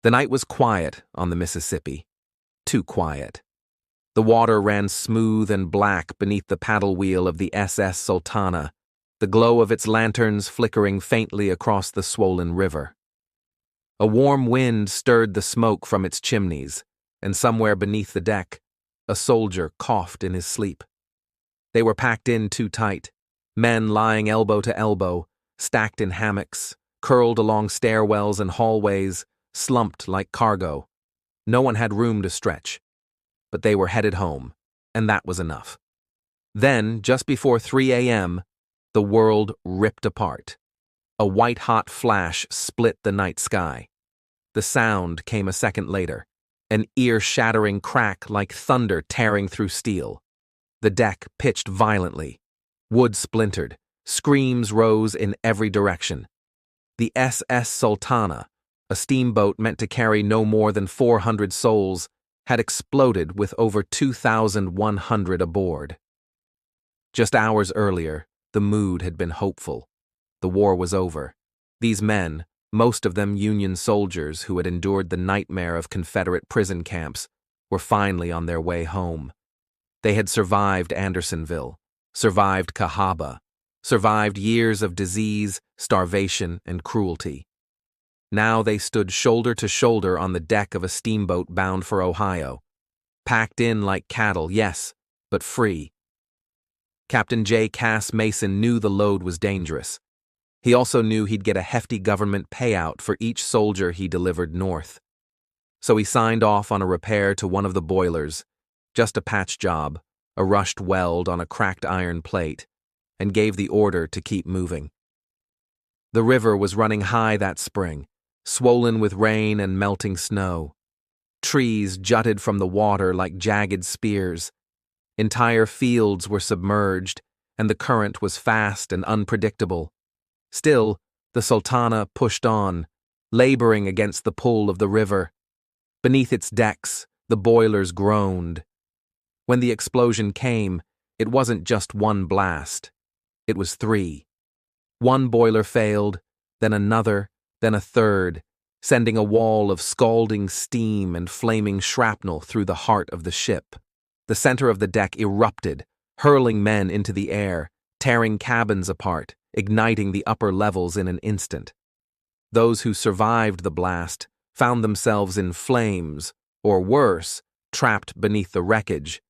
The night was quiet on the Mississippi. Too quiet. The water ran smooth and black beneath the paddle wheel of the SS Sultana, the glow of its lanterns flickering faintly across the swollen river. A warm wind stirred the smoke from its chimneys, and somewhere beneath the deck, a soldier coughed in his sleep. They were packed in too tight, men lying elbow to elbow, stacked in hammocks, curled along stairwells and hallways, slumped like cargo. No one had room to stretch. But they were headed home, and that was enough. Then, just before 3 a.m., the world ripped apart. A white-hot flash split the night sky. The sound came a second later, an ear-shattering crack like thunder tearing through steel. The deck pitched violently. Wood splintered. Screams rose in every direction. The SS Sultana, a steamboat meant to carry no more than 400 souls, had exploded with over 2,100 aboard. Just hours earlier, the mood had been hopeful. The war was over. These men, most of them Union soldiers who had endured the nightmare of Confederate prison camps, were finally on their way home. They had survived Andersonville, survived Cahaba, survived years of disease, starvation, and cruelty. Now they stood shoulder to shoulder on the deck of a steamboat bound for Ohio, packed in like cattle, yes, but free. Captain J. Cass Mason knew the load was dangerous. He also knew he'd get a hefty government payout for each soldier he delivered north. So he signed off on a repair to one of the boilers, just a patch job, a rushed weld on a cracked iron plate, and gave the order to keep moving. The river was running high that spring, swollen with rain and melting snow. Trees jutted from the water like jagged spears. Entire fields were submerged, and the current was fast and unpredictable. Still, the Sultana pushed on, laboring against the pull of the river. Beneath its decks, the boilers groaned. When the explosion came, it wasn't just one blast. It was 3. One boiler failed, then another, then a third, sending a wall of scalding steam and flaming shrapnel through the heart of the ship. The center of the deck erupted, hurling men into the air, tearing cabins apart, igniting the upper levels in an instant. Those who survived the blast found themselves in flames, or worse, trapped beneath the wreckage.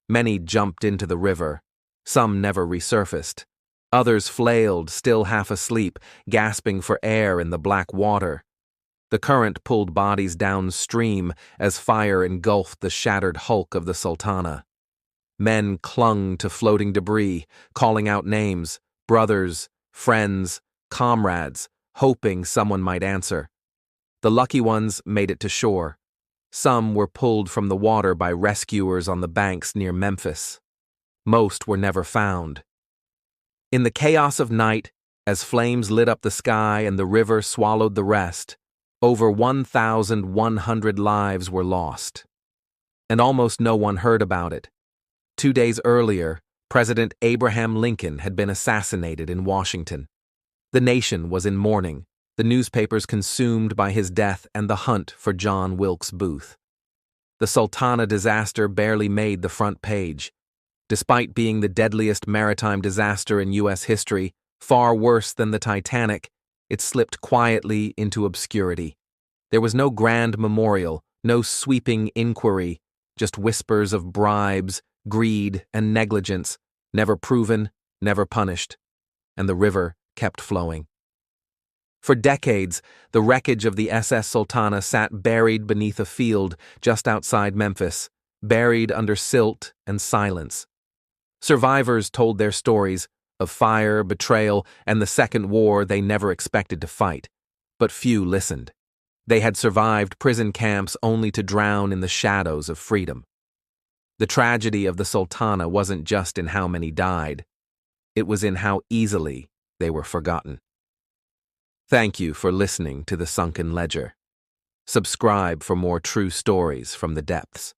Many jumped into the river. Some never resurfaced. Others flailed, still half asleep, gasping for air in the black water. The current pulled bodies downstream as fire engulfed the shattered hulk of the Sultana. Men clung to floating debris, calling out names, brothers, friends, comrades, hoping someone might answer. The lucky ones made it to shore. Some were pulled from the water by rescuers on the banks near Memphis. Most were never found. In the chaos of night, as flames lit up the sky and the river swallowed the rest, over 1,100 lives were lost. And almost no one heard about it. 2 days earlier, President Abraham Lincoln had been assassinated in Washington. The nation was in mourning, the newspapers consumed by his death and the hunt for John Wilkes Booth. The Sultana disaster barely made the front page. Despite being the deadliest maritime disaster in U.S. history, far worse than the Titanic, it slipped quietly into obscurity. There was no grand memorial, no sweeping inquiry, just whispers of bribes, greed, and negligence, never proven, never punished. And the river kept flowing. For decades, the wreckage of the SS Sultana sat buried beneath a field just outside Memphis, buried under silt and silence. Survivors told their stories of fire, betrayal, and the Second War they never expected to fight, but few listened. They had survived prison camps only to drown in the shadows of freedom. The tragedy of the Sultana wasn't just in how many died. It was in how easily they were forgotten. Thank you for listening to the Sunken Ledger. Subscribe for more true stories from the depths.